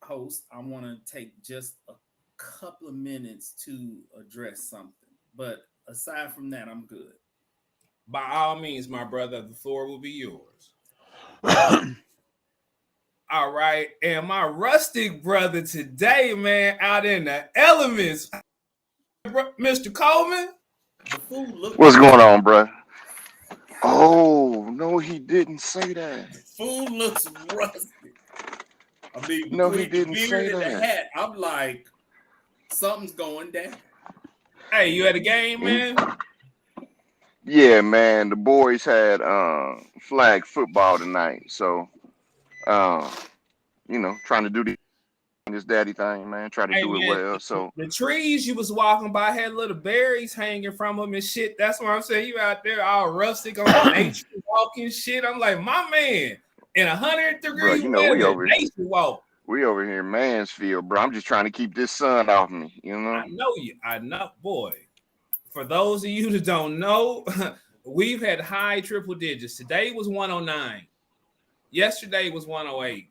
host, I want to take just a couple of minutes to address something. But aside from that, I'm good. By all means, my brother, the floor will be yours. All right. And my rustic brother today, man, out in the elements, Mr. Coleman. The food looked What's going rusty. on, bruh? Oh, no, he didn't say that. The food looks rusty. I mean, No, he between the didn't beard say and the that. hat, I'm like, something's going down. Hey, you at the game, Mm, man? yeah, man, the boys had flag football tonight, so uh, trying to do this daddy thing, man. Try to Hey, do it man, well. So the trees you was walking by had little berries hanging from them and shit. That's what I'm saying. You out there all rustic on some nature walking shit. I'm like, my man, in 100-degree bro, we weather, over nature walk. here in Mansfield, bro. I'm just trying to keep this sun off me, I know you. I know, boy. For those of you that don't know, we've had high triple digits. Today was 109. Yesterday was 108.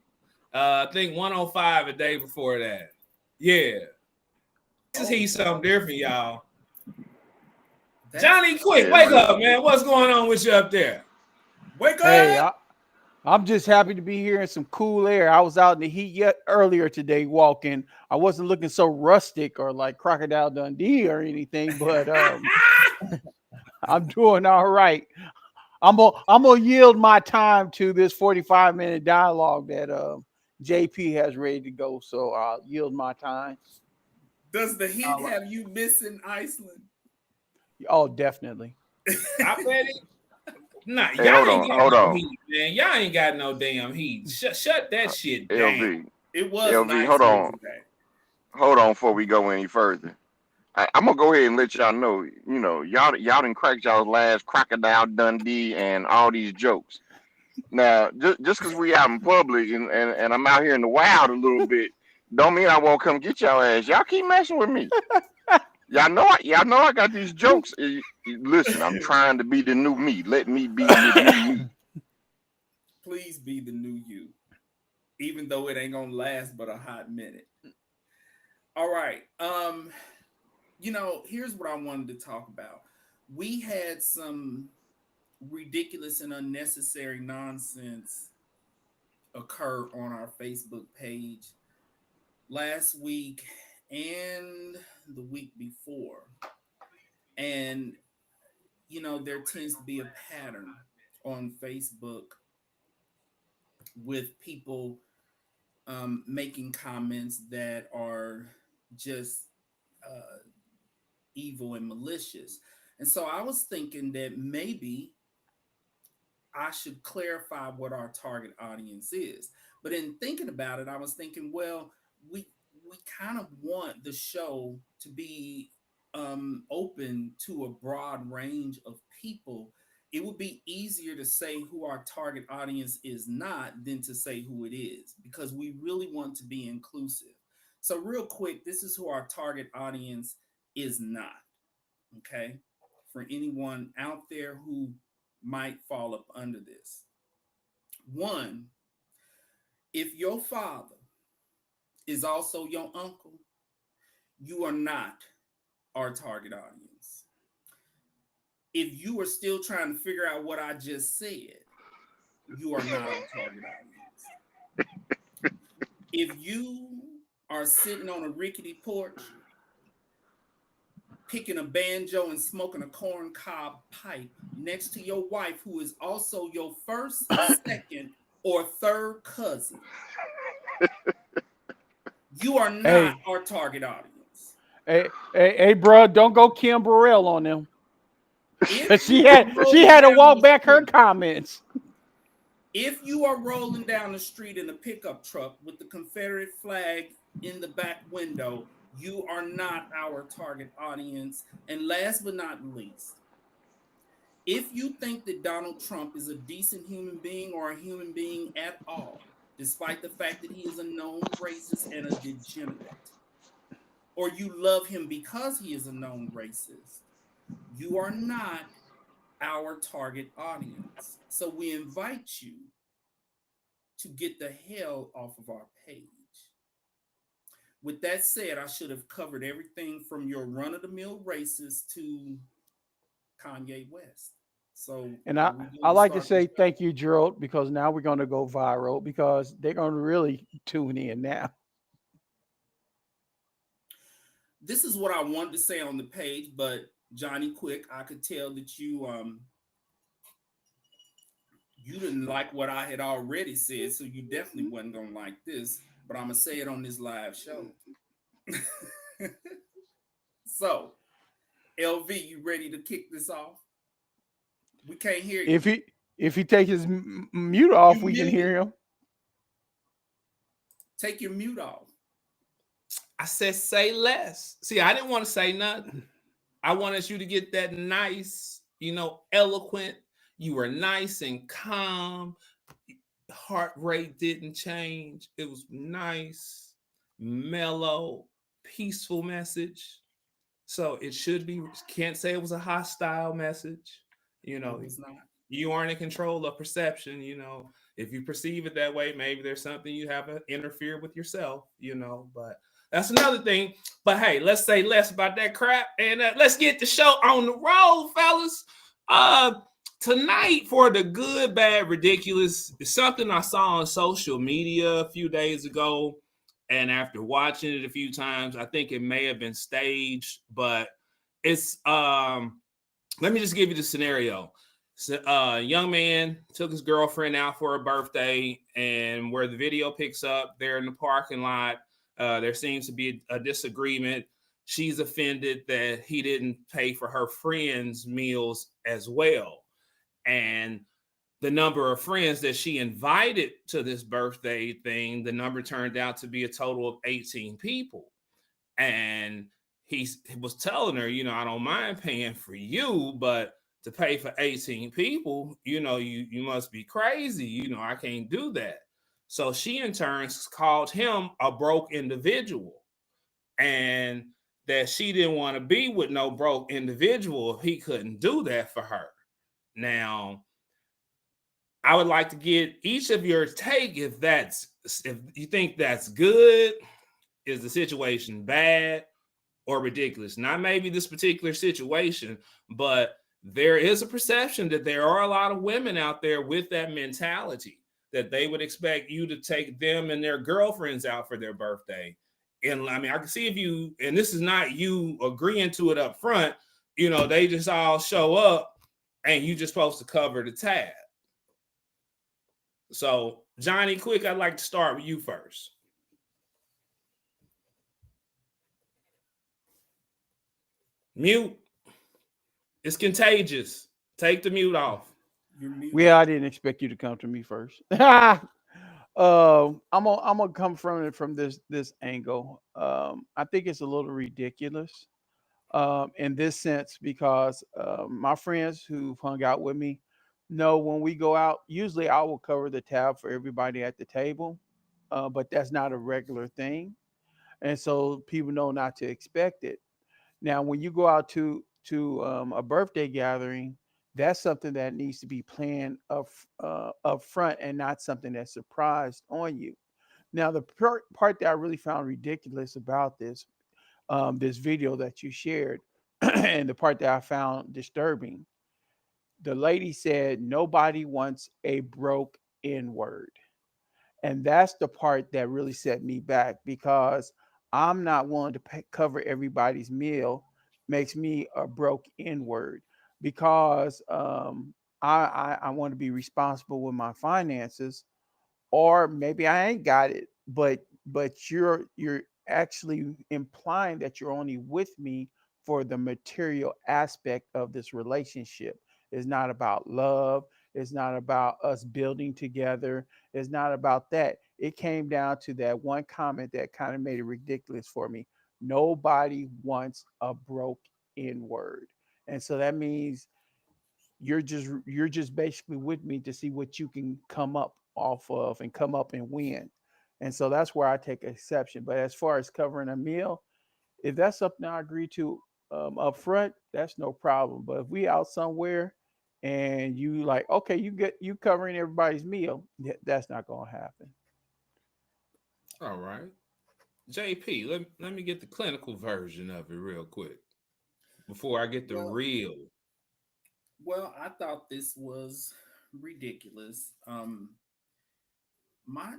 I think 105 a day before that. Yeah. This is Oh, he's something different, y'all. that's Johnny, quick, Yeah, it's wake real. up, man. What's going on with you up there? wake Hey, up. I'm just happy to be here in some cool air. I was out in the heat yet earlier today walking. I wasn't looking so rustic or like Crocodile Dundee or anything, but I'm doing all right. I'm gonna yield my time to this 45-minute dialogue that JP has ready to go. So I'll yield my time. Does the heat All right. have you missing Iceland? Oh, definitely. I bet it. Nah, Hey, y'all hold ain't on, got hold no on, heat, man. Y'all ain't got no damn heat. Shut that shit down. LV, It was LV, nice here today. hold on before we go any further. I'm gonna go ahead and let y'all know. Y'all done cracked y'all last Crocodile Dundee and all these jokes. Now, just because we out in public and I'm out here in the wild a little bit, don't mean I won't come get y'all ass. Y'all keep messing with me. Y'all know I got these jokes. Listen, I'm trying to be the new me. Let me be the new me. Please be the new you, even though it ain't gonna last but a hot minute. All right. Here's what I wanted to talk about. We had some ridiculous and unnecessary nonsense occur on our Facebook page last week and the week before. And there tends to be a pattern on Facebook with people making comments that are just uh, evil and malicious. And so I was thinking that maybe I should clarify what our target audience is. But in thinking about it, I was thinking, well, we we kind of want the show to be open to a broad range of people. It would be easier to say who our target audience is not than to say who it is because we really want to be inclusive. So, real quick, this is who our target audience is not. Okay. For anyone out there who might fall up under this. One, if your father is also your uncle, you are not our target audience. If you are still trying to figure out what I just said, you are not our target audience. If you are sitting on a rickety porch, picking a banjo and smoking a corn cob pipe next to your wife, who is also your first, second, or third cousin, you are not Hey, our target audience. hey, bro, don't go Kim Burrell on them. If she you are had she rolling had to down walk the back her street, comments. if you are rolling down the street in a pickup truck with the Confederate flag in the back window, you are not our target audience. And last but not least, if you think that Donald Trump is a decent human being or a human being at all, despite the fact that he is a known racist and a degenerate, or you love him because he is a known racist, you are not our target audience. So we invite you to get the hell off of our page. with that said, I should have covered everything from your run of the mill races to Kanye West. So And are I, we good I to like to start this say show? thank you, Gerald, because now we're going to go viral because they're going to really tune in now. This is what I wanted to say on the page, but Johnny Quick, I could tell that you didn't like what I had already said, so you definitely wasn't gonna like this. But I'm gonna say it on this live show. So, LV, you ready to kick this off? We can't hear you. If he if he take his mute off, You we can muted. hear him. Take your mute off. I said say less. See, I didn't want to say nothing. I wanted you to get that nice, eloquent. You were nice and calm. Heart rate didn't change. It was nice, mellow, peaceful message. So it should be, can't say it was a hostile message. You It know, was not. you aren't in control of perception. If you perceive it that way, maybe there's something you haven't interfered with yourself, but that's another thing. But hey, let's say less about that crap and let's get the show on the road, fellas. Tonight for the good, bad, ridiculous is something I saw on social media a few days ago. And after watching it a few times, I think it may have been staged, but it's let me just give you the scenario. So, a young man took his girlfriend out for a birthday, and where the video picks up, they're in the parking lot. There seems to be a disagreement. She's offended that he didn't pay for her friends' meals as well. And the number of friends that she invited to this birthday thing, the number turned out to be a total of 18 people. And he was telling her, I don't mind paying for you, but to pay for 18 people, you must be crazy. I can't do that. So she in turn called him a broke individual, and that she didn't want to be with no broke individual if he couldn't do that for her. Now, I would like to get each of your take if you think that's good, is the situation bad or ridiculous. Not maybe this particular situation, but there is a perception that there are a lot of women out there with that mentality that they would expect you to take them and their girlfriends out for their birthday. And I mean, I can see if you, and this is not you agreeing to it up front, they just all show up and you just supposed to cover the tab. So, Johnny Quick, I'd like to start with you first. Mute. It's contagious. Take the mute off. Well, I didn't expect you to come to me first. I'm gonna come from it from this angle. I think it's a little ridiculous in this sense because my friends who've hung out with me know when we go out, usually I will cover the tab for everybody at the table, but that's not a regular thing, and so people know not to expect it. Now, when you go out to a birthday gathering, that's something that needs to be planned up front and not something that's surprised on you. Now, the part that I really found ridiculous about this video that you shared, and the part that I found disturbing, the lady said nobody wants a broke N word. And that's the part that really set me back because I'm not willing to cover everybody's meal. Makes me a broke N word because I want to be responsible with my finances, or maybe I ain't got it, but you're actually implying that you're only with me for the material aspect of this relationship. It's not about love. It's not about us building together. It's not about that. It came down to that one comment that kind of made it ridiculous for me. Nobody wants a broke N word. And so that means you're just basically with me to see what you can come up off of and come up and win. And so that's where I take exception. But as far as covering a meal, if that's something I agree to up front, that's no problem. But if we out somewhere and you like, okay, you covering everybody's meal, that's not gonna happen. All right. JP, let me get the clinical version of it real quick before I get the Well, real. well, I thought this was ridiculous. My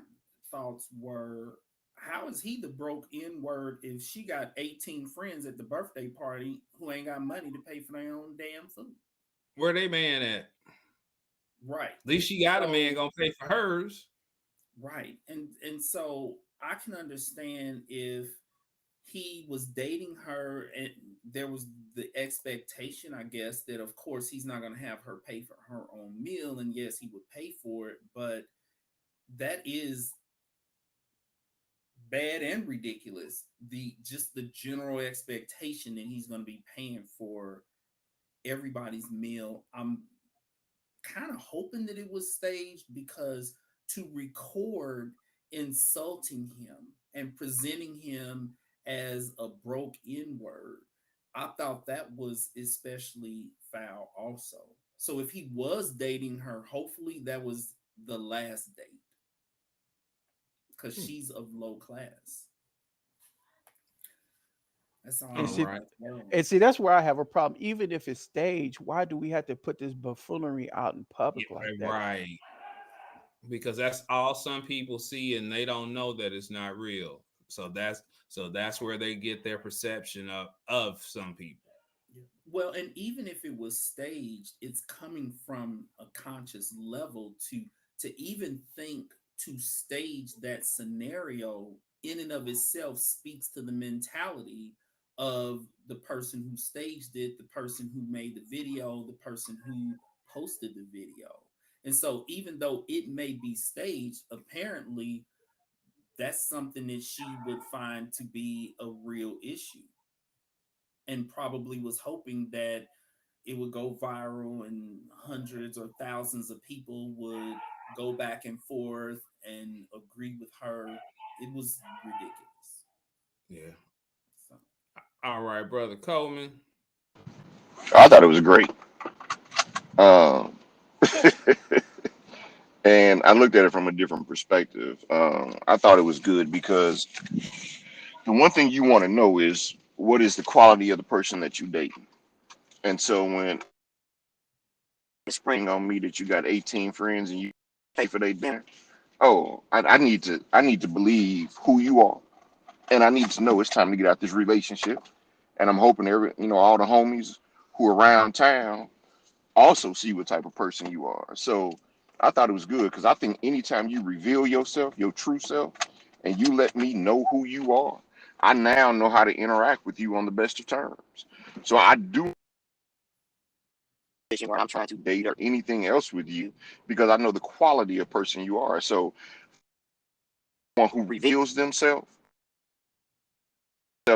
thoughts were, how is he the broke N word if she got 18 friends at the birthday party who ain't got money to pay for their own damn food? Where they man at? Right. At least she got a man So gonna pay for hers. right. And so I can understand if he was dating her and there was the expectation, I guess, that of course he's not going to have her pay for her own meal, and yes, he would pay for it, but that is bad and ridiculous. The just the general expectation that he's going to be paying for everybody's meal. I'm kind of hoping that it was staged, because to record insulting him and presenting him as a broke N word, I thought that was especially foul also. So if he was dating her, hopefully that was the last date, because Hmm. she's of low class. That's all And All I see, have right. to throw. and see, that's where I have a problem. Even if it's staged, why do we have to put this buffoonery out in Yeah, public like that? right. Because that's all some people see and they don't know that it's not real. So that's where they get their perception of some people. Yeah. Well, and even if it was staged, it's coming from a conscious level to even think to stage that scenario in and of itself speaks to the mentality of the person who staged it, the person who made the video, the person who posted the video. And so even though it may be staged, apparently that's something that she would find to be a real issue, and probably was hoping that it would go viral and hundreds or thousands of people would go back and forth and agree with her. It was ridiculous. Yeah. So, All right, brother Coleman. I thought it was great. Um, and I looked at it from a different perspective. I thought it was good because the one thing you want to know is what is the quality of the person that you date. And so when it's spring on me that you got 18 friends and you pay for their dinner, oh, I need to believe who you are, and I need to know it's time to get out this relationship. And I'm hoping all the homies who are around town also see what type of person you are. So I thought it was good because I think anytime you reveal yourself, your true self, and you let me know who you are, I now know how to interact with you on the best of terms. So I do where I'm trying to date or anything else with you because I know the quality of person you are. So one who reveals themselves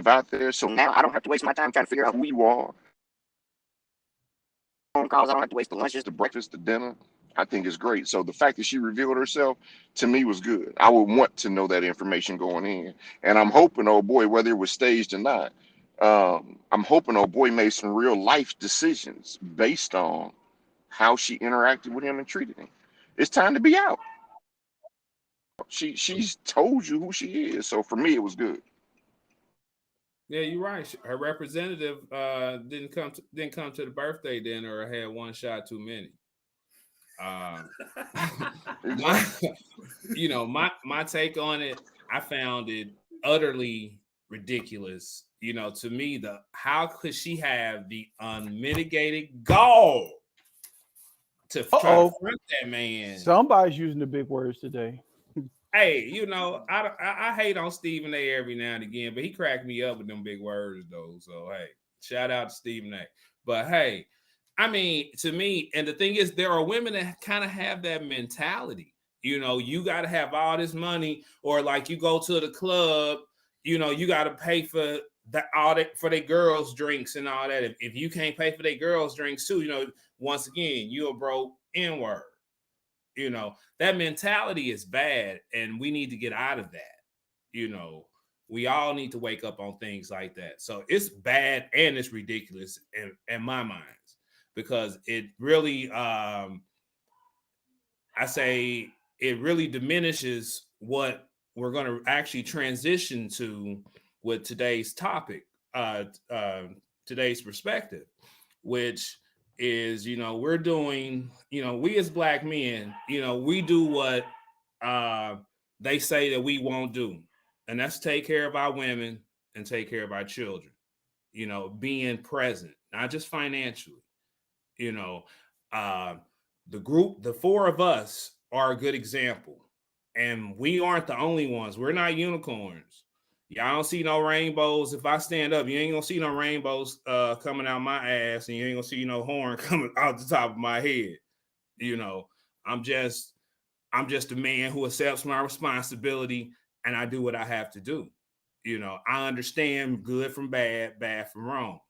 out there. So now I don't have to waste my time trying to figure out who you are. Phone calls. I don't have to waste the lunches, the breakfast, the dinner. I think it's great. So the fact that she revealed herself to me was good. I would want to know that information going in, and I'm hoping, oh boy, whether it was staged or not, I'm hoping, oh boy, made some real life decisions based on how she interacted with him and treated him. It's time to be out. She's told you who she is. So for me, it was good. Yeah, you're right. Her representative didn't come to the birthday dinner or had one shot too many. Uh, my Exactly. my take on it, I found it utterly ridiculous. To me, the how could she have the unmitigated gall to Uh try to oh, front that man? somebody's using the big words today. Hey, I hate on Stephen A. every now and again, but he cracked me up with them big words though. So hey, shout out to Stephen A. But hey, I mean, to me, and the thing is, there are women that kind of have that mentality. You got to have all this money, or like you go to the club, you got to pay for all that for their girls' drinks and all that. If you can't pay for their girls' drinks too, once again, you a broke N word. That mentality is bad, and we need to get out of that. You know, we all need to wake up on things like that. So it's bad and it's ridiculous in my mind because it really, I say, it really diminishes what we're going to actually transition to with today's topic, uh, uh, today's perspective, which is, we're doing, we as black men, we do what uh, they say that we won't do, and that's take care of our women and take care of our children, being present, not just financially, you know, uh, the four of us are a good example, and we aren't the only ones. We're not unicorns. Y'all don't see no rainbows. If I stand up, you ain't gonna see no rainbows coming out my ass, and you ain't gonna see no horn coming out the top of my head. You know, I'm just I'm just a man who accepts my responsibility, and I do what I have to do. I understand good from bad, bad from wrong.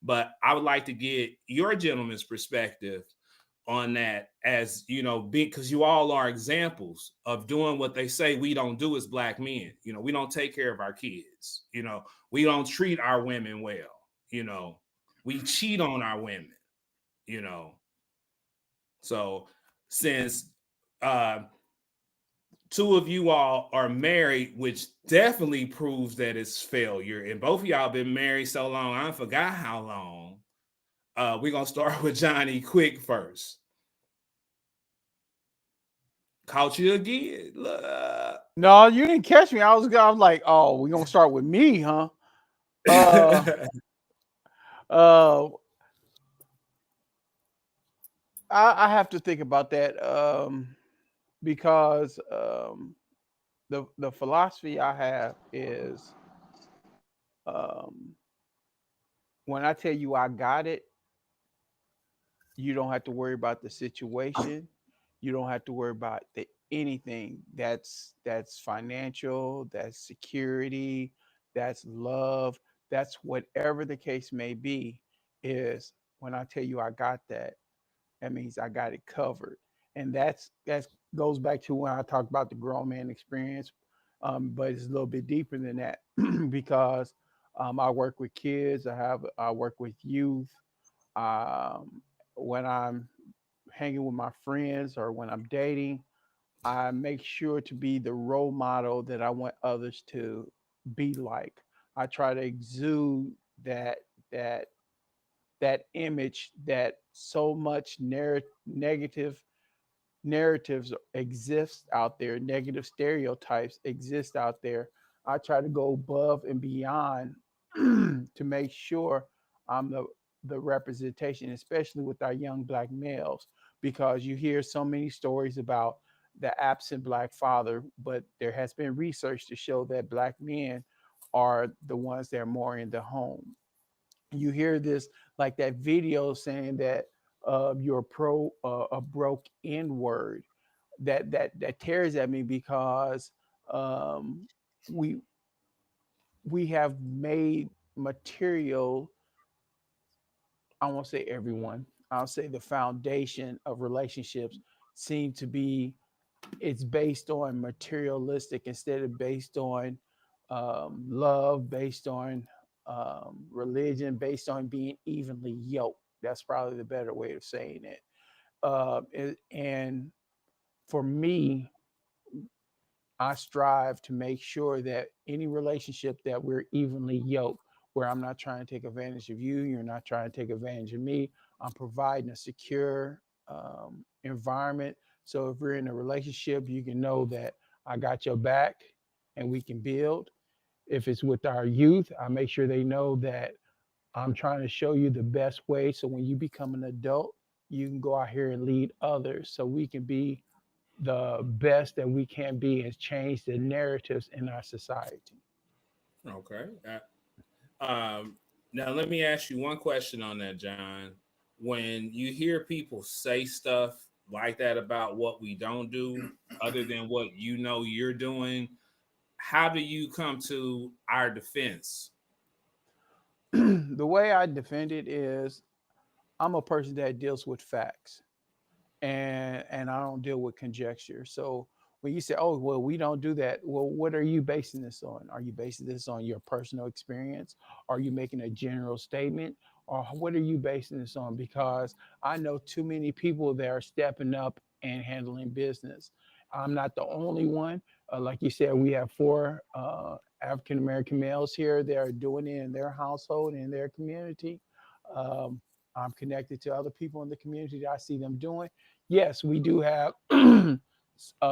But I would like to get your gentleman's perspective on that, as because you all are examples of doing what they say we don't do as black men. We don't take care of our kids. We don't treat our women well. We cheat on our women. You know, so since uh, two of you all are married, which definitely proves that it's failure, and both of y'all been married so long, I forgot how long. We're gonna start with Johnny Quick first. Caught you again. No, you didn't catch me. I was like, oh, we're gonna start with me, huh? Uh, uh, I have to think about that because the philosophy I have is um, when I tell you I got it, you don't have to worry about the situation. You don't have to worry about anything that's financial, that's security, that's love, that's whatever the case may be. Is when I tell you I got that, that means I got it covered. And that's goes back to when I talked about the grown man experience, but it's a little bit deeper than that because I work with kids. I work with youth. Um, when I'm hanging with my friends or when I'm dating, I make sure to be the role model that I want others to be like. I try to exude that that that image that so much negative narratives exist out there, negative stereotypes exist out there. I try to go above and beyond to make sure I'm the representation, especially with our young black males, because you hear so many stories about the absent black father, but there has been research to show that black men are the ones that are more in the home. You hear this like that video saying that you're pro a broke N word. That tears at me because um, we we have made material. I won't say everyone. I'll say the foundation of relationships seem to be it's based on materialistic instead of based on love, based on religion, based on being evenly yoked. That's probably the better way of saying it. And for me, I strive to make sure that any relationship that we're evenly yoked, where I'm not trying to take advantage of you, you're not trying to take advantage of me. I'm providing a secure environment. So if we're in a relationship, you can know that I got your back and we can build. If it's with our youth, I make sure they know that I'm trying to show you the best way. So when you become an adult, you can go out here and lead others so we can be the best that we can be and change the narratives in our society. Okay. Now let me ask you one question on that, John. When you hear people say stuff like that about what we don't do, other than what you're doing, how do you come to our defense? The way I defend it is I'm a person that deals with facts and I don't deal with conjecture. So when you say, "Oh, well, we don't do that," well, what are you basing this on? Are you basing this on your personal experience? Are you making a general statement? Or what are you basing this on? Because I know too many people that are stepping up and handling business. I'm not the only one. Like you said, we have four African American males here. They are doing it in their household, in their community. Um, I'm connected to other people in the community that I see them doing. Yes, we do have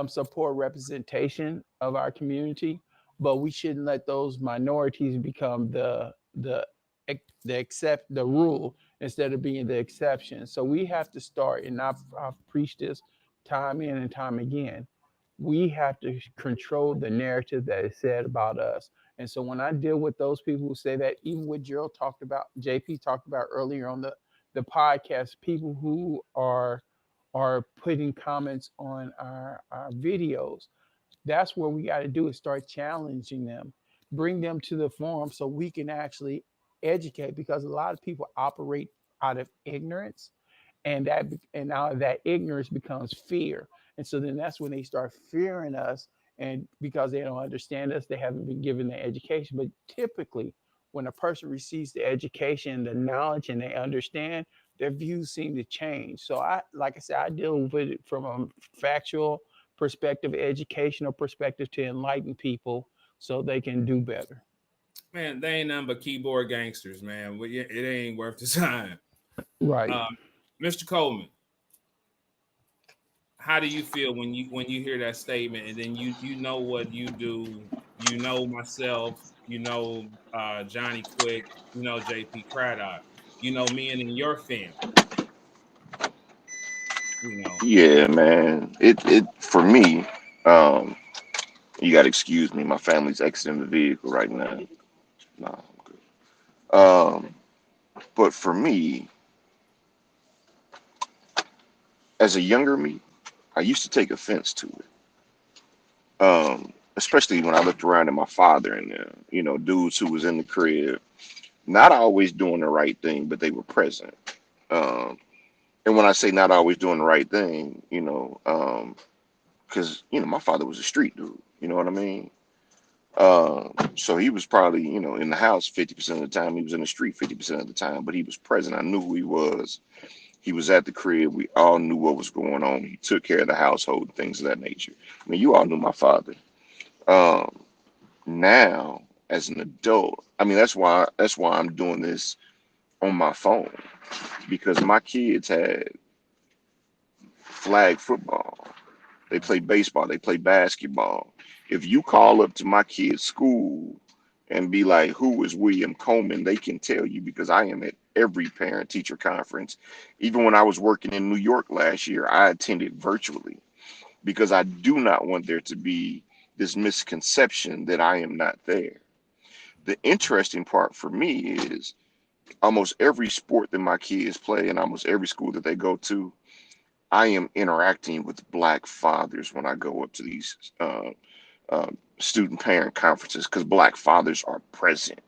support representation of our community, but we shouldn't let those minorities become the rule instead of being the exception. So we have to start, and I've preached this time in and time again. We have to control the narrative that is said about us. And so when I deal with those people who say that, even what Gerald talked about, JP talked about earlier on the podcast, people who are putting comments on our videos, that's what we got to do is start challenging them, bring them to the forum so we can actually educate, because a lot of people operate out of ignorance, and now that ignorance becomes fear, and so then that's when they start fearing us, and because they don't understand us, they haven't been given the education. But typically when a person receives the education, the knowledge, and they understand, their views seem to change. So I, like I said, I deal with it from a factual perspective, educational perspective, to enlighten people so they can do better. Man, they ain't nothing but keyboard gangsters, man. It ain't worth the time. Right. Mr. Coleman, how do you feel when you hear that statement, and then you know what you do, you know myself, you know Johnny Quick, you know JP Craddock, you know me and in your family, you know. Yeah, man. It for me. Um, you got to excuse me. My family's exiting the vehicle right now. Nah, I'm good. But for me, as a younger me, I used to take offense to it. Especially when I looked around at my father and dudes who was in the crib, not always doing the right thing, but they were present. Um, and when I say not always doing the right thing, because my father was a street dude. You know what I mean? So he was probably, in the house 50% of the time. He was in the street 50% of the time, but he was present. I knew who he was. He was at the crib. We all knew what was going on. He took care of the household, things of that nature. I mean, you all knew my father. Um, Now, as an adult, I mean, that's why I'm doing this on my phone, because my kids had flag football. They play baseball. They play basketball. If you call up to my kid's school and be like, "Who is William Coleman?" they can tell you, because I am at every parent teacher conference. Even when I was working in New York last year, I attended virtually, because I do not want there to be this misconception that I am not there. The interesting part for me is almost every sport that my kids play and almost every school that they go to, I am interacting with Black fathers when I go up to these student parent conferences, because Black fathers are present.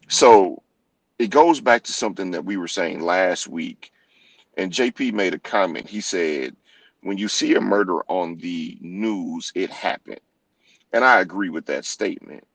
So it goes back to something that we were saying last week, and JP made a comment. He said, when you see a murder on the news, it happened. And I agree with that statement.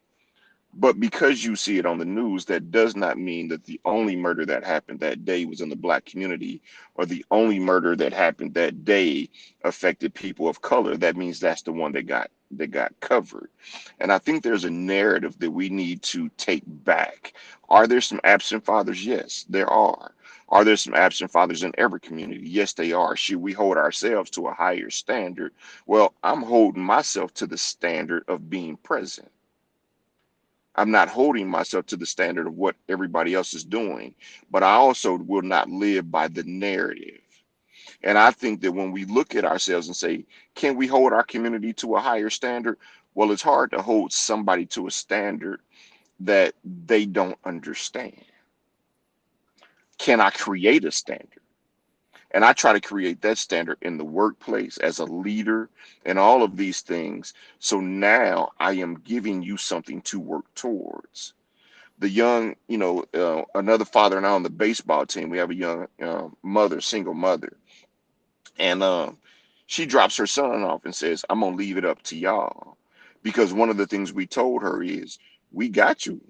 But because you see it on the news, that does not mean that the only murder that happened that day was in the Black community, or the only murder that happened that day affected people of color. That means that's the one that got covered. And I think there's a narrative that we need to take back. Are there some absent fathers? Yes, there are. Are there some absent fathers in every community? Yes, they are. Should we hold ourselves to a higher standard? Well, I'm holding myself to the standard of being present. I'm not holding myself to the standard of what everybody else is doing, but I also will not live by the narrative. And I think that when we look at ourselves and say, can we hold our community to a higher standard? Well, it's hard to hold somebody to a standard that they don't understand. Can I create a standard? And I try to create that standard in the workplace, as a leader, and all of these things. So now I am giving you something to work towards. The young, another father and I on the baseball team, we have a young mother, single mother, and she drops her son off and says, "I'm gonna leave it up to y'all," because one of the things we told her is, "We got you.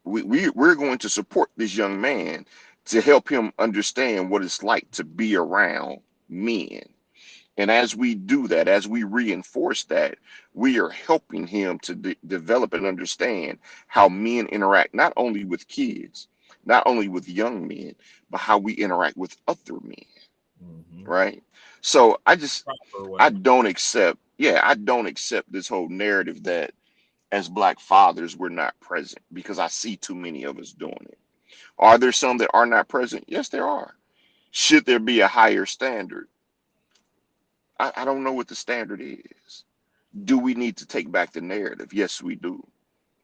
We're going to support this young man to help him understand what it's like to be around men." And as we do that, as we reinforce that, we are helping him to develop and understand how men interact, not only with kids, not only with young men, but how we interact with other men, Mhm. right? So Proper I way. don't accept, yeah, I don't accept this whole narrative that as black fathers, we're not present, because I see too many of us doing it. Are there some that are not present? Yes, there are. Should there be a higher standard? I don't know what the standard is. Do we need to take back the narrative? Yes, we do.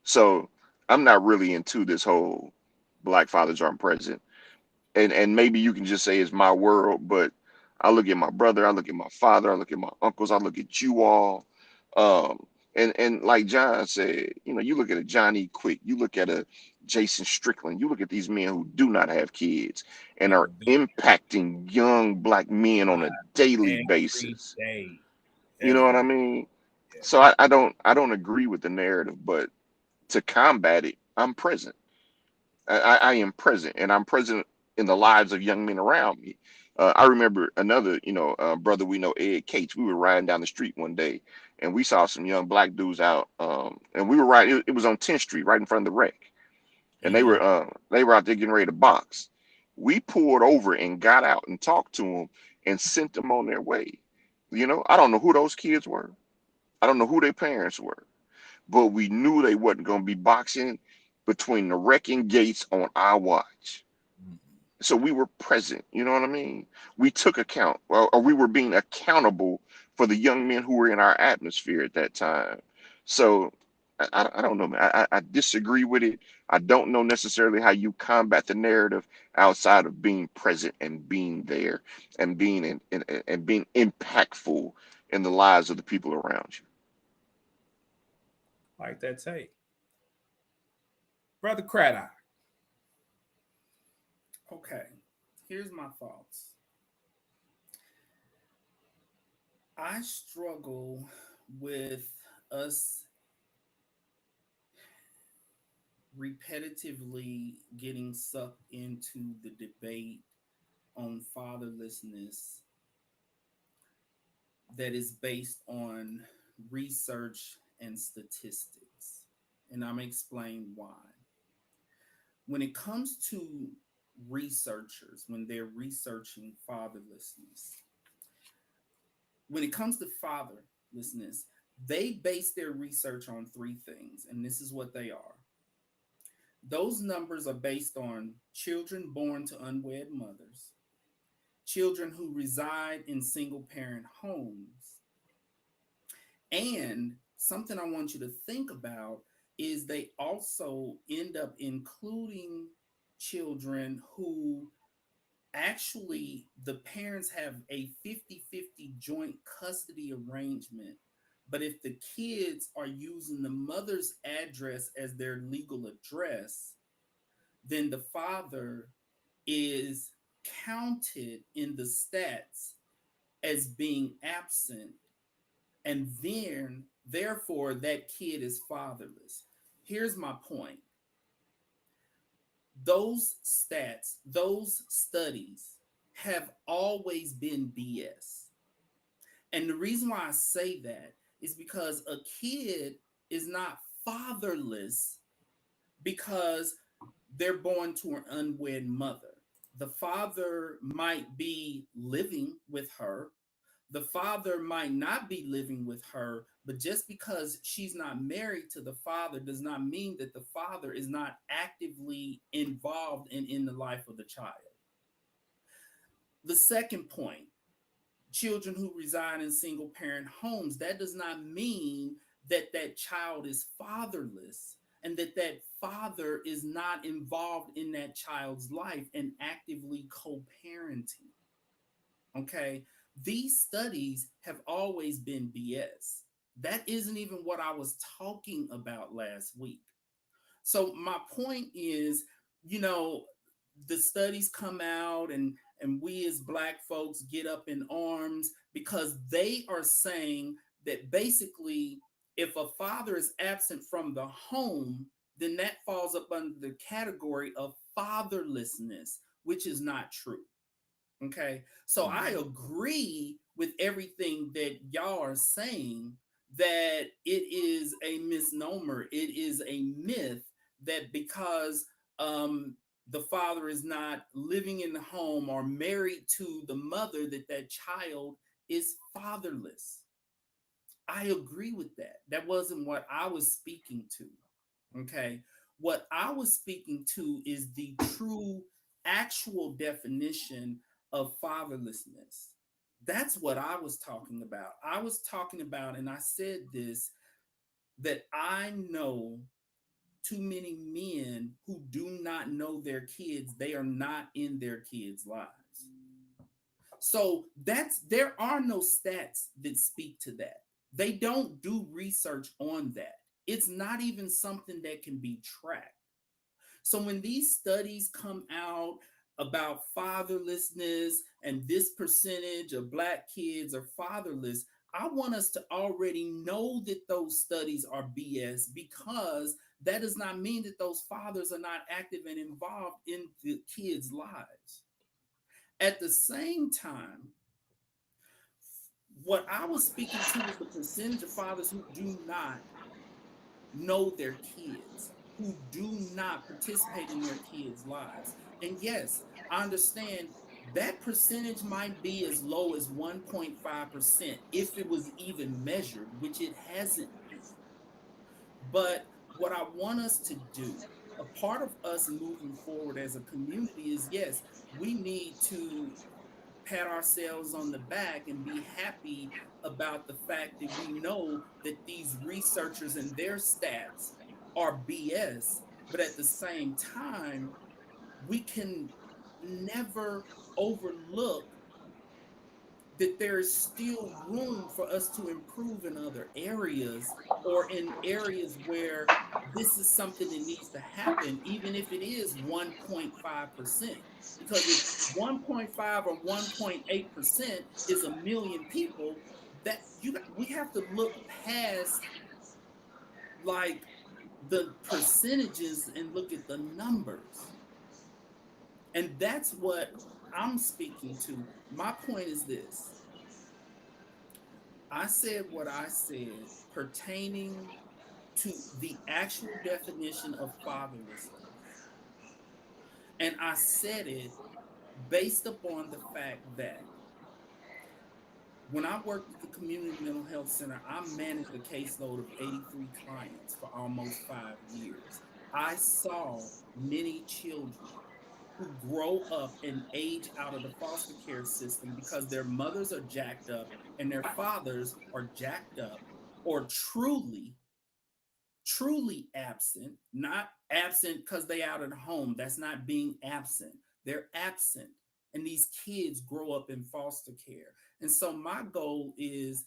So I'm not really into this whole black fathers aren't present. And maybe you can just say it's my world, but I look at my brother, I look at my father, I look at my uncles, I look at you all. And like John said, you look at a Johnny Quick, you look at a Jason Strickland, you look at these men who do not have kids and are People do impacting young black men on a daily every basis. day. You know what I Every mean? yeah. So I don't agree with the narrative, but to combat it, I'm present. I am present, and I'm present in the lives of young men around me. I remember another, brother we know, Ed Cates. We were riding down the street one day, and we saw some young black dudes out, and we were riding. It was on 10th Street, right in front of the wreck, and they Mhm. were out there getting ready to box. We pulled over and got out and talked to them and sent them on their way. I don't know who those kids were. I don't know who their parents were, but we knew they wasn't going to be boxing between the wrecking gates on our watch. Mhm. So we were present. You know what I mean? We took account, or we were being accountable for the young men who were in our atmosphere at that time. So I don't know, man. I disagree with it. I don't know necessarily how you combat the narrative outside of being present and being there and being and being impactful in the lives of the people around you. Like that take. Brother Craddock. Okay, here's my thoughts. I struggle with us repetitively getting sucked into the debate on fatherlessness that is based on research and statistics. And I'm going to explain why. When it comes to researchers, when they're researching fatherlessness, when it comes to fatherlessness, they base their research on three things, and this is what they are. Those numbers are based on children born to unwed mothers, children who reside in single parent homes, and something I want you to think about is they also end up including children who actually the parents have a 50-50 joint custody arrangement, but if the kids are using the mother's address as their legal address, then the father is counted in the stats as being absent, and then therefore that kid is fatherless. Here's my point. Those stats, those studies have always been BS. And the reason why I say that is because a kid is not fatherless because they're born to an unwed mother. The father might be living with her. The father might not be living with her, but just because she's not married to the father does not mean that the father is not actively involved in the life of the child. The second point, children who reside in single parent homes, that does not mean that that child is fatherless and that that father is not involved in that child's life and actively co-parenting. Okay, these studies have always been BS. That isn't even what I was talking about last week. So my point is, you know, the studies come out and we as black folks get up in arms because they are saying that basically if a father is absent from the home, then that falls up under the category of fatherlessness, which is not true. Okay. So I Mhm. agree with everything that y'all are saying that it is a misnomer. It is a myth that because the father is not living in the home or married to the mother, that child is fatherless. I agree with that. That wasn't what I was speaking to. Okay. What I was speaking to is the true, actual definition of fatherlessness. That's what I was talking about. I was talking about, and I said this, that I know too many men who do not know their kids. They are not in their kids' lives. So there are no stats that speak to that. They don't do research on that. It's not even something that can be tracked. So when these studies come out about fatherlessness and this percentage of Black kids are fatherless, I want us to already know that those studies are BS, because that does not mean that those fathers are not active and involved in the kids' lives. At the same time, what I was speaking to was the percentage of fathers who do not know their kids, who do not participate in their kids' lives. And yes, I understand that percentage might be as low as 1.5% if it was even measured, which it hasn't been. But what I want us to do, a part of us moving forward as a community is, yes, we need to pat ourselves on the back and be happy about the fact that we know that these researchers and their stats are BS. But at the same time, we can never overlook that there is still room for us to improve in other areas, or in areas where this is something that needs to happen, even if it is 1.5%. Because if 1.5 or 1.8% is a million people, we have to look past like the percentages and look at the numbers. And that's what I'm speaking to. My point is this. I said what I said pertaining to the actual definition of fatherlessness. And I said it based upon the fact that when I worked at the Community Mental Health Center, I managed a caseload of 83 clients for almost 5 years. I saw many children who grow up and age out of the foster care system because their mothers are jacked up and their fathers are jacked up, or truly absent, not absent because they out at home. That's not being absent. They're absent. And these kids grow up in foster care. And so my goal is,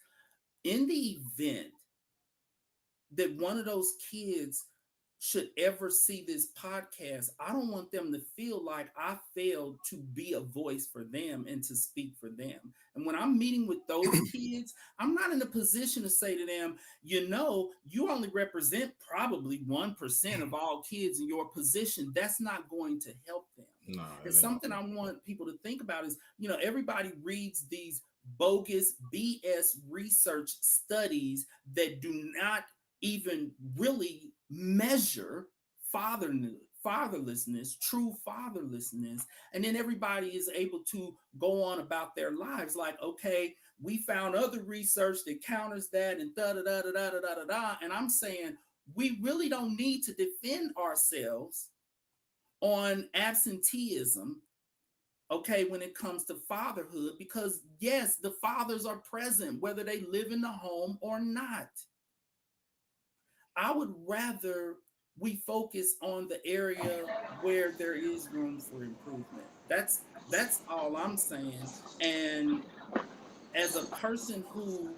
in the event that one of those kids should ever see this podcast, I don't want them to feel like I failed to be a voice for them and to speak for them. And when I'm meeting with those kids, I'm not in a position to say to them, you only represent probably 1% of all kids in your position. That's not going to help them. No, and something I want people to think about is, everybody reads these bogus BS research studies that do not even really measure fatherlessness, true fatherlessness. And then everybody is able to go on about their lives like, okay, we found other research that counters that, and da da da da da da da da. And I'm saying we really don't need to defend ourselves on absenteeism, okay, when it comes to fatherhood, because yes, the fathers are present whether they live in the home or not. I would rather we focus on the area where there is room for improvement. That's all I'm saying. And as a person who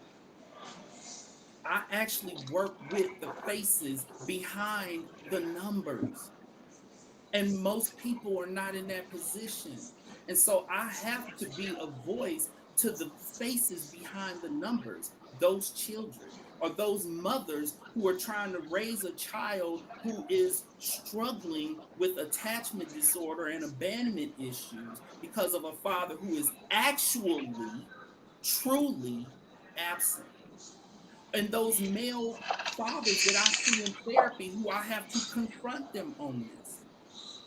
I actually work with the faces behind the numbers, and most people are not in that position. And so I have to be a voice to the faces behind the numbers, those children, or those mothers who are trying to raise a child who is struggling with attachment disorder and abandonment issues because of a father who is actually truly absent. And those male fathers that I see in therapy who I have to confront them on this.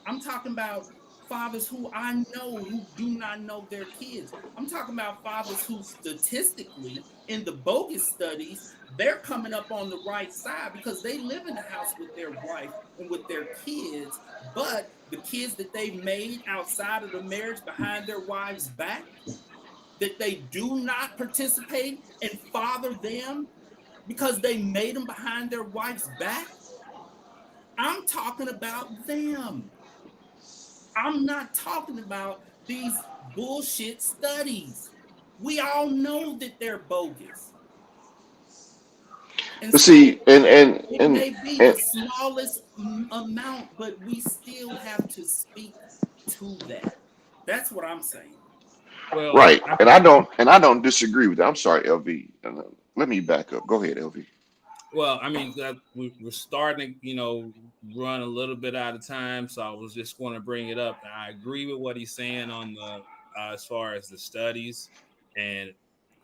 I'm talking about fathers who I know who do not know their kids. I'm talking about fathers who statistically in the bogus studies, they're coming up on the right side because they live in the house with their wife and with their kids, but the kids that they've made outside of the marriage behind their wives' back, that they do not participate and father them because they made them behind their wife's back. I'm talking about them. I'm not talking about these bullshit studies. We all know that they're bogus. And But so see, it may be the smallest amount, but we still have to speak to that. That's what I'm saying. Well, right, and I don't disagree with that. I'm sorry, LV. Let me back up. Go ahead, LV. well, I mean, we're starting to, run a little bit out of time, so I was just going to bring it up. I agree with what he's saying on the as far as the studies, and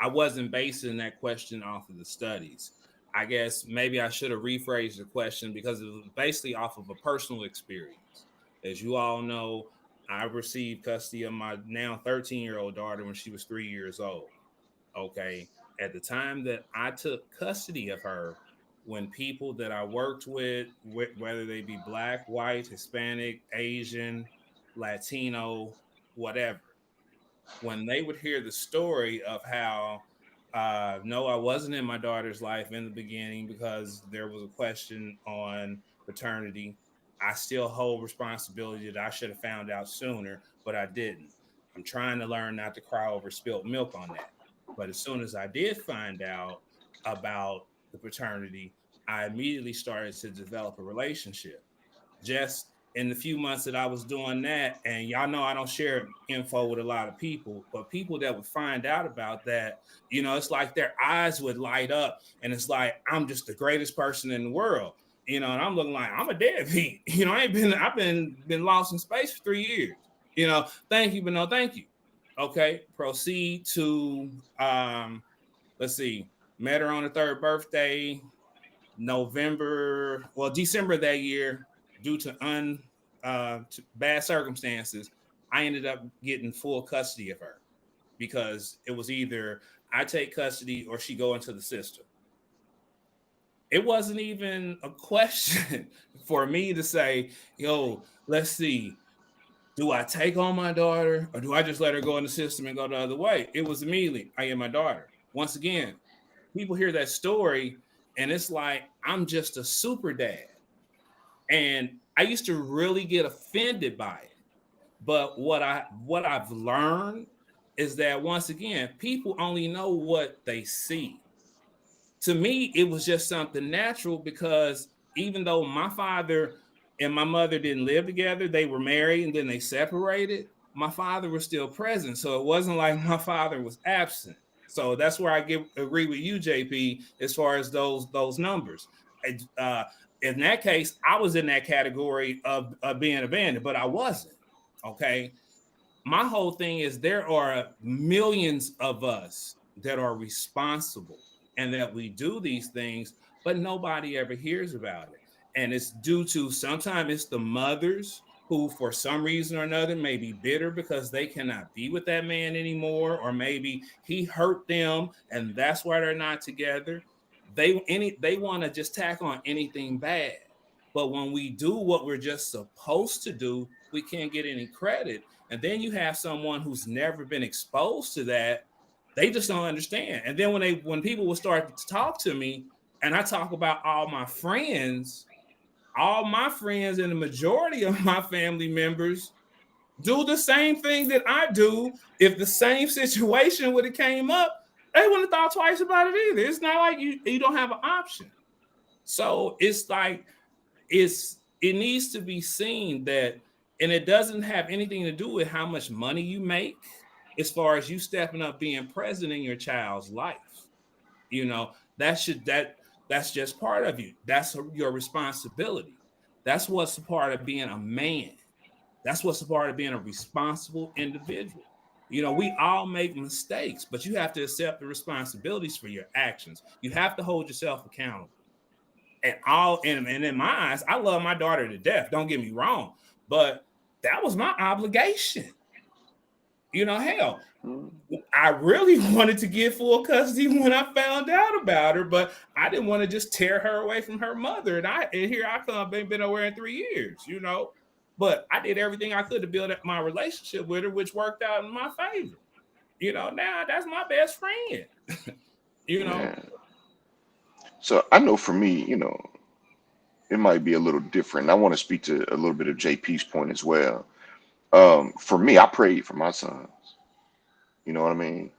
I wasn't basing that question off of the studies. I guess maybe I should have rephrased the question because it was basically off of a personal experience. As you all know, I received custody of my now 13-year-old daughter when she was 3 years old. Okay. At the time that I took custody of her, when people that I worked with, whether they be black, white, Hispanic, Asian, Latino, whatever, when they would hear the story of how, no, I wasn't in my daughter's life in the beginning because there was a question on paternity. I still hold responsibility that I should have found out sooner, but I didn't. I'm trying to learn not to cry over spilt milk on that. But as soon as I did find out about the paternity, I immediately started to develop a relationship. Just in the few months that I was doing that, and y'all know I don't share info with a lot of people, but people that would find out about that, it's like their eyes would light up, and it's like I'm just the greatest person in the world, and I'm looking like I'm a deadbeat. I've been lost in space for 3 years. Thank you, but no, thank you. Okay, proceed to let's see, met her on the third birthday, December that year, due to bad circumstances, I ended up getting full custody of her because it was either I take custody or she go into the system. It wasn't even a question for me to say, yo, let's see, do I take on my daughter or do I just let her go in the system and go the other way? It was immediately, I am my daughter. Once again, people hear that story and it's like, I'm just a super dad. And I used to really get offended by it. But what I've learned is that once again, people only know what they see. To me, it was just something natural because even though my father and my mother didn't live together, they were married and then they separated, my father was still present. So it wasn't like my father was absent. So that's where I agree with you, JP, as far as those numbers. Uh, in that case, I was in that category of being abandoned, but I wasn't. Okay. My whole thing is there are millions of us that are responsible and that we do these things, but nobody ever hears about it. And it's due to sometimes it's the mothers who, for some reason or another, may be bitter because they cannot be with that man anymore, or maybe he hurt them and that's why they're not together. They want to just tack on anything bad. But when we do what we're just supposed to do, we can't get any credit. And then you have someone who's never been exposed to that, they just don't understand. And then when people will start to talk to me and I talk about all my friends and the majority of my family members do the same thing that I do. If the same situation would have came up, they wouldn't have thought twice about it either. It's not like you don't have an option. So it's like it needs to be seen that, and it doesn't have anything to do with how much money you make as far as you stepping up being present in your child's life. You know, that's just part of you. That's your responsibility. That's what's a part of being a man. That's what's a part of being a responsible individual. You know, we all make mistakes, but you have to accept the responsibilities for your actions. You have to hold yourself accountable. And in my eyes, I love my daughter to death. Don't get me wrong, but that was my obligation. You know, hell, Mm. I really wanted to get full custody when I found out about her, but I didn't want to just tear her away from her mother. And here I come, been nowhere in 3 years, you know. But I did everything I could to build up my relationship with her, which worked out in my favor. You know, now that's my best friend. You know, Yeah. So I know for me, it might be a little different. I want to speak to a little bit of JP's point as well. For me, I prayed for my sons. You know what I mean?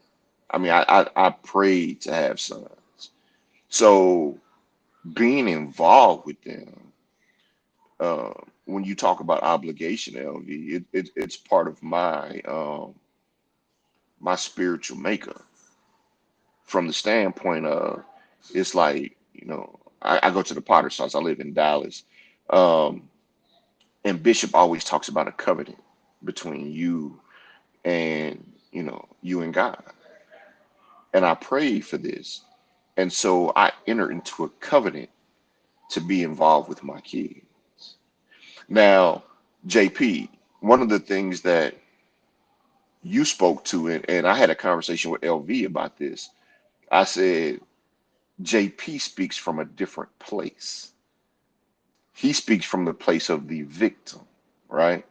I prayed to have sons. So being involved with them, uh, when you talk about obligation, LV, it's part of my spiritual makeup. From the standpoint of, it's like, I go to the Potter's house. I live in Dallas. Um, and Bishop always talks about a covenant between you and, you and God. And I prayed for this. And so I entered into a covenant to be involved with my kids. Now, JP, one of the things that you spoke to, and I had a conversation with LV about this. I said, JP speaks from a different place. He speaks from the place of the victim, right?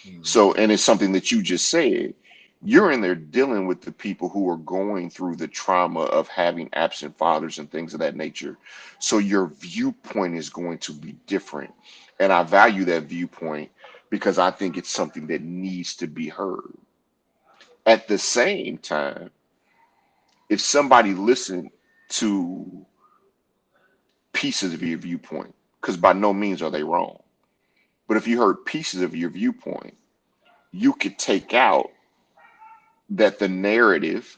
mhm. So, and it's something that you just said. You're in there dealing with the people who are going through the trauma of having absent fathers and things of that nature. So, your viewpoint is going to be different. And I value that viewpoint because I think it's something that needs to be heard. At the same time, if somebody listened to pieces of your viewpoint, because by no means are they wrong, but if you heard pieces of your viewpoint, you could take out that the narrative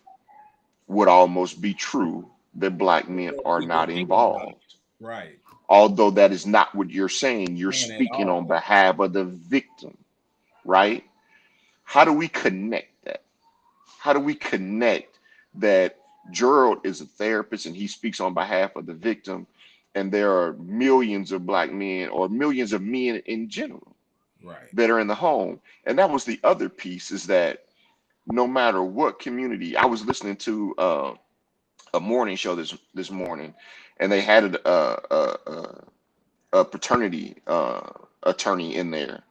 would almost be true that black men are People not think about involved. it. Right. Although that is not what you're saying, you're Man, at speaking on all. behalf of the victim, right? How do we connect that? How do we connect that Gerald is a therapist and he speaks on behalf of the victim, and there are millions of black men or millions of men in general Right. that are in the home? And that was the other piece, is that no matter what community, I was listening to a morning show this morning, and they had a paternity attorney in there,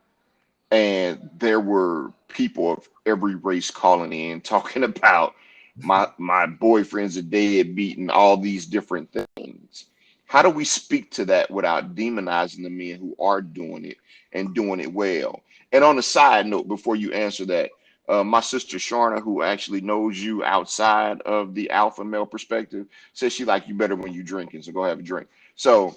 and there were people of every race calling in talking about my boyfriend's a deadbeat and all these different things. How do we speak to that without demonizing the men who are doing it and doing it well? And on a side note, before you answer that, my sister Sharna, who actually knows you outside of the alpha male perspective, says she like you better when you drinking. So go have a drink. So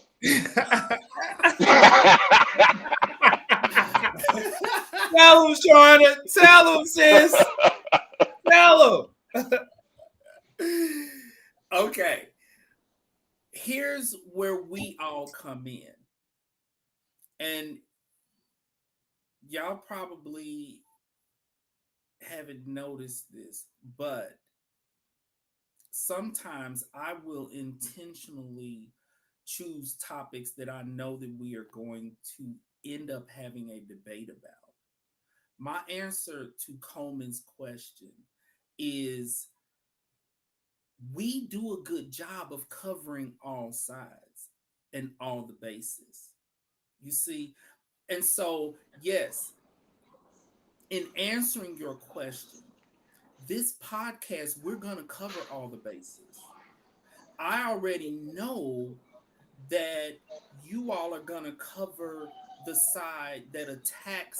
Tell him, Shorty. Tell him, sis. Tell him. Okay, here's where we all come in. And y'all probably haven't noticed this, but sometimes I will intentionally choose topics that I know that we are going to end up having a debate about. My answer to Coleman's question is we do a good job of covering all sides and all the bases. You see? And so, yes, in answering your question, this podcast, we're going to cover all the bases. I already know that you all are going to cover the side that attacks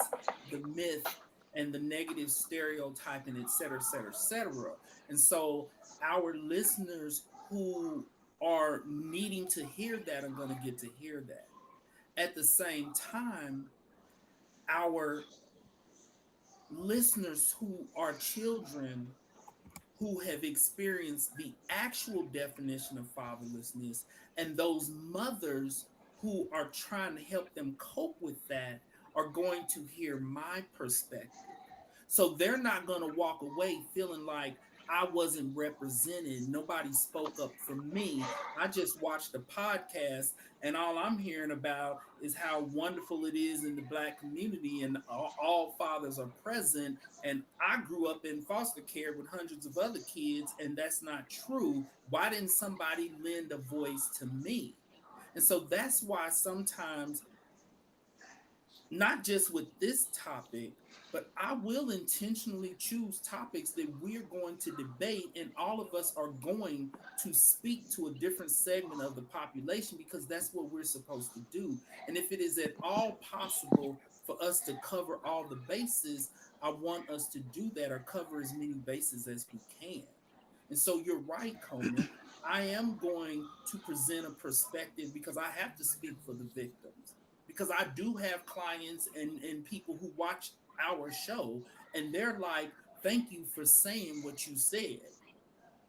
the myth and the negative stereotyping, et cetera, et cetera, et cetera. And so our listeners who are needing to hear that are going to get to hear that. At the same time, our listeners who are children who have experienced the actual definition of fatherlessness and those mothers who are trying to help them cope with that are going to hear my perspective. So they're not going to walk away feeling like I wasn't represented. Nobody spoke up for me. I just watched a podcast and all I'm hearing about is how wonderful it is in the Black community and all fathers are present. And I grew up in foster care with hundreds of other kids, and that's not true. Why didn't somebody lend a voice to me? And so that's why sometimes, not just with this topic, but I will intentionally choose topics that we're going to debate, and all of us are going to speak to a different segment of the population because that's what we're supposed to do. And if it is at all possible for us to cover all the bases, I want us to do that or cover as many bases as we can. And so you're right, Coleman. I am going to present a perspective because I have to speak for the victims. Because I do have clients and people who watch our show and they're like, thank you for saying what you said.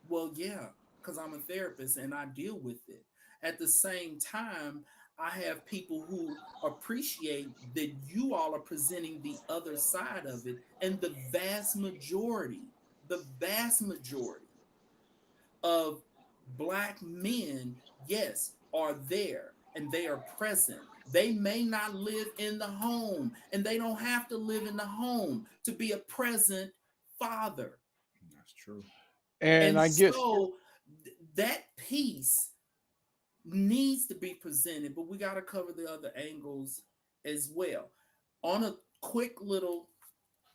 Well, yeah, because I'm a therapist and I deal with it. At the same time, I have people who appreciate that you all are presenting the other side of it. And the vast majority of Black men, yes, are there and they are present. They may not live in the home, and they don't have to live in the home to be a present father. That's true. And I guess so that piece needs to be presented, but we got to cover the other angles as well. On a quick little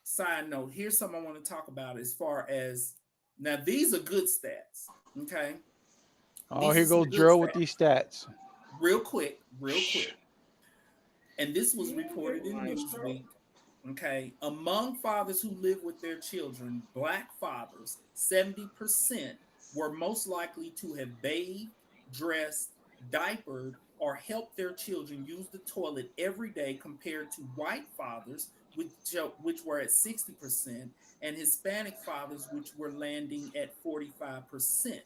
side note, here's something I want to talk about as far as, now these are good stats, okay? Oh, here goes Drill with these stats. Real quick. And this was reported in Newsweek. Okay. Among fathers who live with their children, Black fathers, 70% were most likely to have bathed, dressed, diapered, or helped their children use the toilet every day compared to white fathers, which were at 60%, and Hispanic fathers, which were landing at 45%.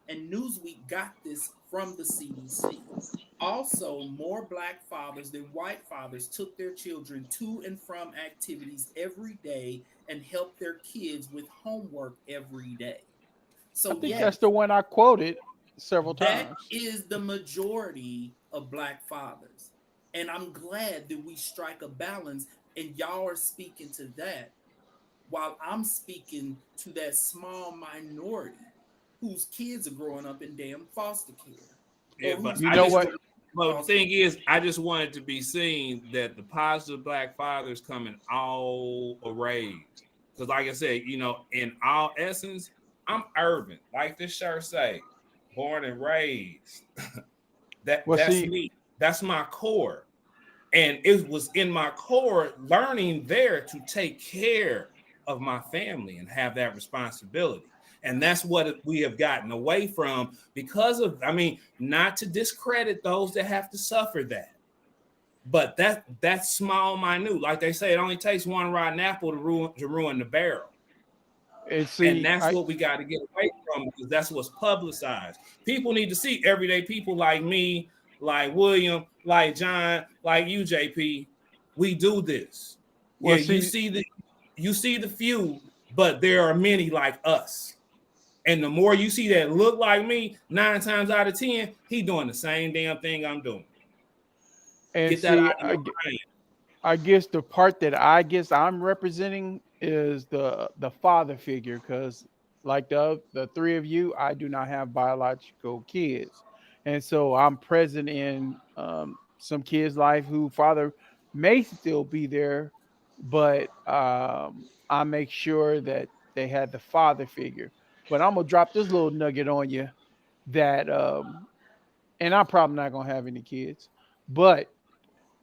And Newsweek got this from the CDC. Also, more Black fathers than white fathers took their children to and from activities every day and helped their kids with homework every day. So I think that's the one I quoted several times. That is the majority of Black fathers. And I'm glad that we strike a balance and y'all are speaking to that while I'm speaking to that small minority whose kids are growing up in damn foster care. Yeah, but you know what? Well, the thing is, I just wanted to be seen that the positive Black fathers come in all arrays. Because, like I said, you know, in all essence, I'm urban, like this shirt say, born and raised. That's me. That's my core. And it was in my core learning there to take care of my family and have that responsibility. And that's what we have gotten away from because of, I mean, not to discredit those that have to suffer that. But that's small, minute. Like they say, it only takes one rotten apple to ruin the barrel. And that's what we got to get away from because that's what's publicized. People need to see everyday people like me, like William, like John, like you, JP. We do this. Well, yeah, you see the few, but there are many like us. And the more you see that look like me, 9 times out of 10, he doing the same damn thing I'm doing. And I guess the part that I'm representing is the father figure, because like the three of you, I do not have biological kids. And so I'm present in some kids' life who father may still be there, but I make sure that they had the father figure. But I'm gonna drop this little nugget on you that, and I'm probably not gonna have any kids, but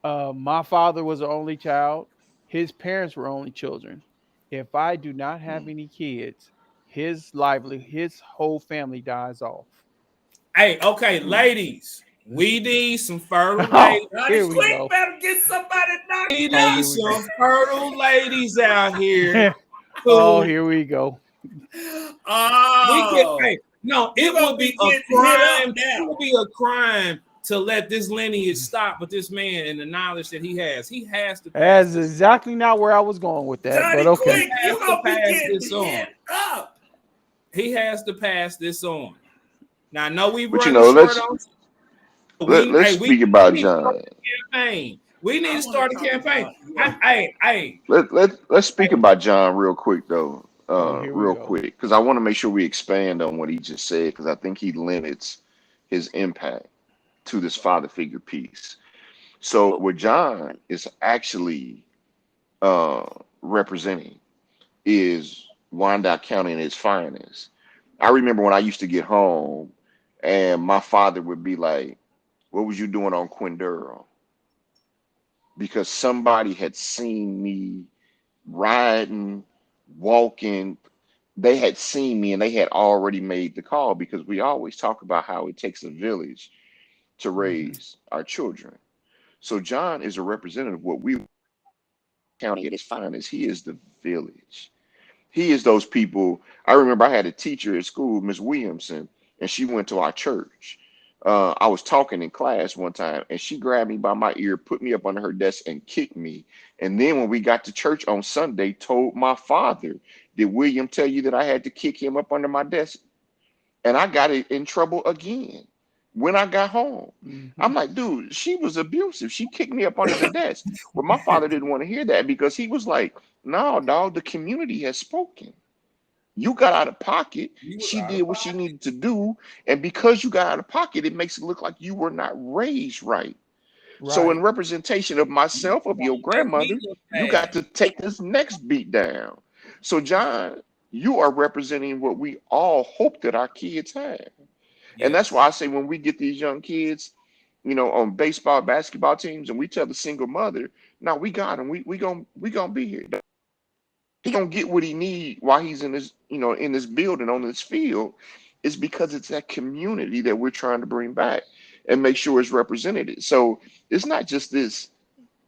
my father was the only child. His parents were only children. If I do not have any kids, his whole family dies off. Hey, okay, ladies, we need some fertile ladies. Here we go. Better get somebody. We need some fertile ladies out here. Oh, here we go. Oh, it would be a crime. It would be a crime to let this lineage stop with this man and the knowledge that he has. He has to pass That's this. exactly not where I was going with that. Johnny But okay. Quick, He you has to gonna be pass getting this on. hit up. He has to pass this on. Now, I know we But you run know, short on. let's speak about John. Campaign. We need I to start a wanna talk campaign. about- Hey. Let's speak about John real quick though. Oh, here we Real go. quick, because I want to make sure we expand on what he just said, because I think he limits his impact to this father figure piece. So what John is actually representing is Wyandotte County in its finest. I remember when I used to get home and my father would be like, "What was you doing on Quindurl?" Because somebody had seen me riding, walking. They had seen me and they had already made the call, because we always talk about how it takes a village to raise our children. So John is a representative of what we county at its finest. He is the village. He is those people. I remember I had a teacher at school, Miss Williamson, and she went to our church. I was talking in class one time, and she grabbed me by my ear, put me up under her desk, and kicked me. And then when we got to church on Sunday, told my father, "Did William tell you that I had to kick him up under my desk?" And I got in trouble again when I got home. I'm like, dude, she was abusive. She kicked me up under the desk. Well, my father didn't want to hear that, because he was like, "No, dog, the community has spoken. You got out of pocket. She did what she needed to do. And because you got out of pocket, it makes it look like you were not raised right. So in representation of myself, of your grandmother, you got to take this next beat down." So John, you are representing what we all hope that our kids have. And that's why I say, when we get these young kids, on baseball, basketball teams, and we tell the single mother, "No, we got him. We gonna be here. He gonna get what he need while he's in this, in this building, on this field." Is because it's that community that we're trying to bring back and make sure it's represented. So it's not just this,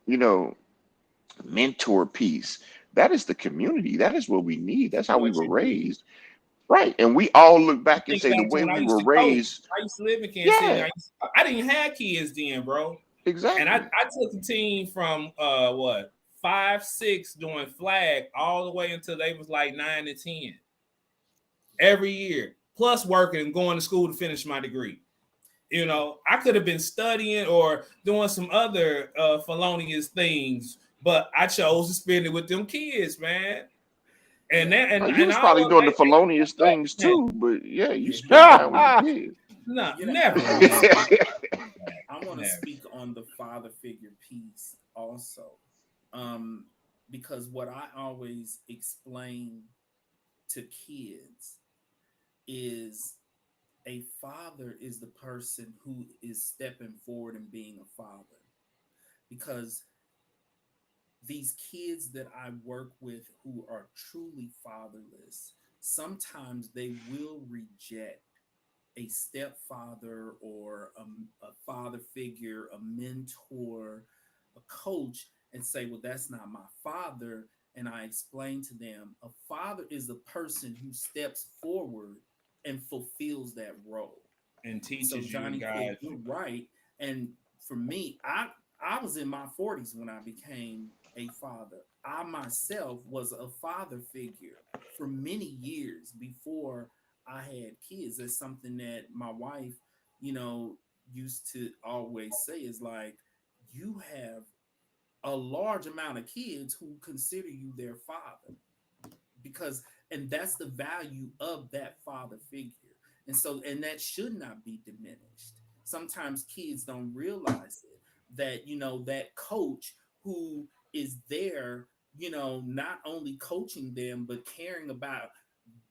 you know, mentor piece. That is the community. That is what we need. That's how we were raised. Right. And we all look back and Think say the back to way when I we used were to coach. raised. I used to live in Kansas City. Yeah, I didn't have kids then, bro. exactly. And I took the team from 5-6 doing flag all the way until they was like 9 and 10 every year, plus working and going to school to finish my degree. I could have been studying or doing some other felonious things, but I chose to spend it with them kids, man. And that, and, You and was all probably of doing the they felonious black things men. too, but yeah, you spent time with the kids. No, You know, never. I want to Never. speak on the father figure piece also, because what I always explain to kids is a father is the person who is stepping forward and being a father. Because these kids that I work with who are truly fatherless, sometimes they will reject a stepfather or a father figure, a mentor, a coach, and say, "Well, that's not my father." And I explain to them, a father is a person who steps forward and fulfills that role. And teaches So you Johnny and Quick, guides you're you. right. And for me, I was in my 40s when I became a father. I myself was a father figure for many years before I had kids. That's something that my wife, used to always say, is like, you have a large amount of kids who consider you their father, because and that's the value of that father figure. And that should not be diminished. Sometimes kids don't realize it, that that coach who is there, not only coaching them but caring about,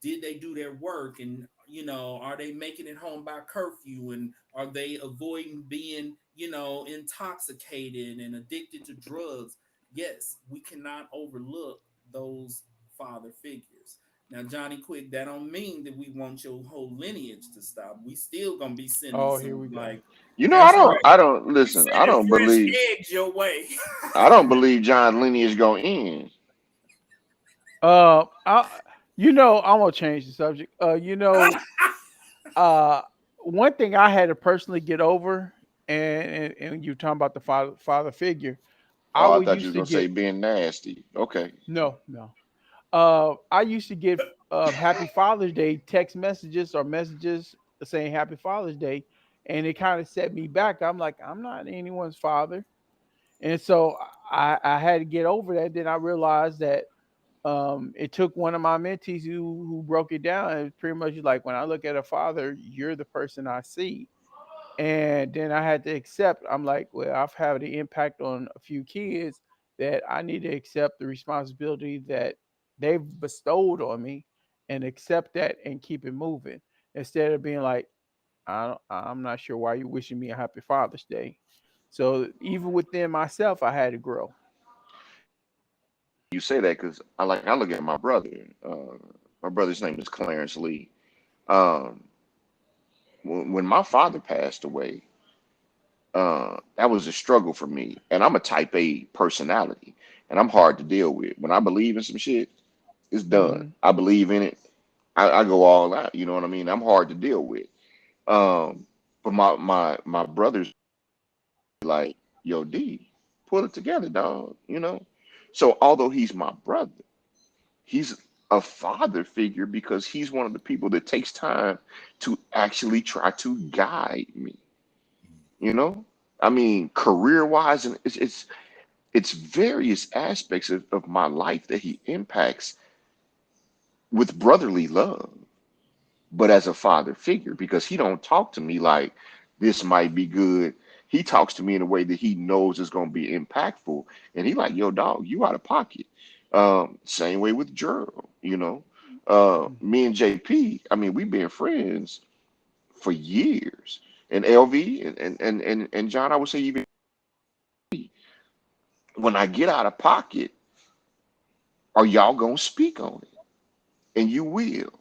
did they do their work, and are they making it home by curfew, and are they avoiding being intoxicated and addicted to drugs. Yes, we cannot overlook those father figures. Now, Johnny Quick, that don't mean that we want your whole lineage to stop. We still gonna be sending Oh, here we some, go. like, That's right. I don't we listen. sending fresh eggs your way. I don't believe John lineage gonna end. I'm gonna change the subject. One thing I had to personally get over, and you're talking about the father figure. I Oh, I would thought you used was to gonna say get being nasty. Okay. no. I used to get Happy Father's Day text messages or messages saying Happy Father's Day, and it kind of set me back. I'm like, I'm not anyone's father, and so I had to get over that. Then I realized that it took one of my mentees who broke it down, and it's pretty much like, when I look at a father, you're the person I see. And then I had to accept, I'm like, well, I've had an impact on a few kids, that I need to accept the responsibility that they've bestowed on me, and accept that and keep it moving, instead of being like, I'm not sure why you're wishing me a happy Father's Day. So even within myself, I had to grow. You say that because I look at my brother. My brother's name is Clarence Lee. Um, when my father passed away, that was a struggle for me. And I'm a type A personality, and I'm hard to deal with. When I believe in some shit, it's done. Hmm. I believe in it. I go all out. You know what I mean? I'm hard to deal with. Um, but my brother's like, yo, D, pull it together, dog. You know. So although he's my brother, he's a father figure because he's one of the people that takes time to actually try to guide me. You know, I mean, career wise, and it's various aspects of my life that he impacts with brotherly love, but as a father figure, because he don't talk to me like this might be good. He talks to me in a way that he knows is going to be impactful, and he like, yo, dog, you out of pocket. Same way with Gerald, you know. Me and JP, I mean, we've been friends for years, and LV and John, I would say even when I get out of pocket, are y'all gonna speak on it? And you will.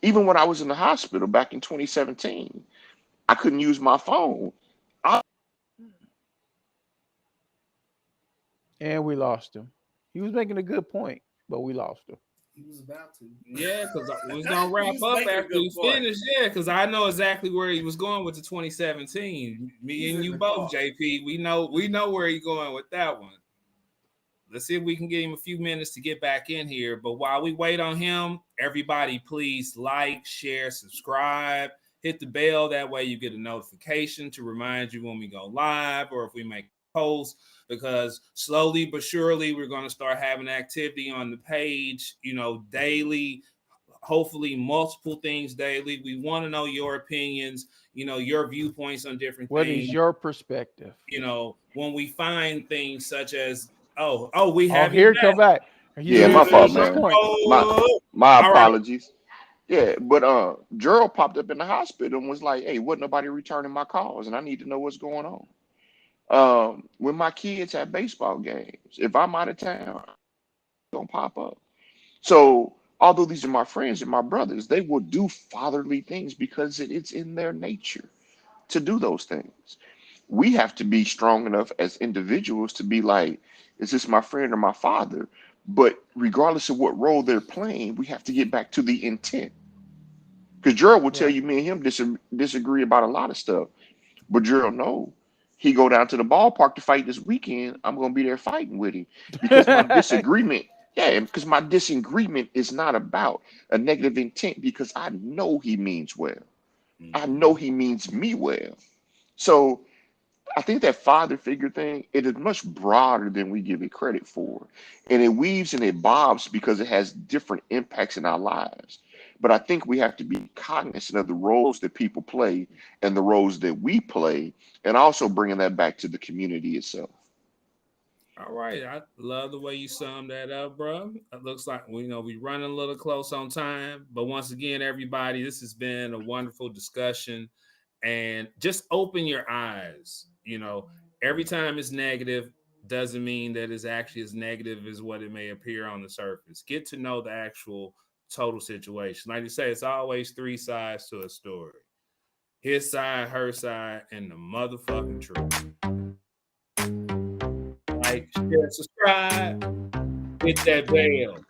Even when I was in the hospital back in 2017, I couldn't use my phone. I, And we lost him. He was making a good point, but we lost him. He was about to. Yeah, because we was gonna wrap He was up making a after good he point. finished. Yeah, because I know exactly where he was going with the 2017. Me He's and in you the both, car. JP. We know where he's going with that one. Let's see if we can give him a few minutes to get back in here. But while we wait on him, everybody please like, share, subscribe, hit the bell. That way you get a notification to remind you when we go live or if we make a post. Because slowly but surely we're going to start having activity on the page, daily, hopefully multiple things daily. We want to know your opinions, your viewpoints on different What is things. your perspective? When we find things such as we Oh, have him here back. come back. He's yeah, ready my to fault, finish his man. point. My Oh, my all right. apologies. Yeah, but Gerald popped up in the hospital and was like, "Hey, wasn't nobody returning my calls, and I need to know what's going on." When my kids have baseball games, if I'm out of town, gonna pop up. So although these are my friends and my brothers, they will do fatherly things because it's in their nature to do those things. We have to be strong enough as individuals to be like, is this my friend or my father? But regardless of what role they're playing, we have to get back to the intent. Because Gerald will tell Right. you, me and him disagree about a lot of stuff. But Gerald, no, he go down to the ballpark to fight this weekend. I'm gonna be there fighting with him because my disagreement, yeah, because my disagreement is not about a negative intent because I know he means well. I know Mhm. he means me well. So I think that father figure thing, it is much broader than we give it credit for. And it weaves and it bobs because it has different impacts in our lives. But I think we have to be cognizant of the roles that people play and the roles that we play, and also bringing that back to the community itself. All right. I love the way you summed that up, bro. It looks like we running a little close on time. But once again, everybody, this has been a wonderful discussion. And just open your eyes. Every time it's negative doesn't mean that it's actually as negative as what it may appear on the surface. Get to know the actual total situation. Like you say, it's always three sides to a story: his side, her side, and the motherfucking truth. Like, share, subscribe, hit that bell.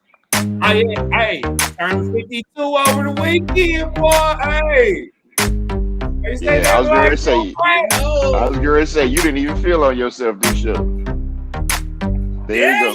Hey, turn 52 over the weekend, boy. Hey. They say Yeah, I that was going like to say. crack. I was going to say you didn't even feel on yourself this show. There you go.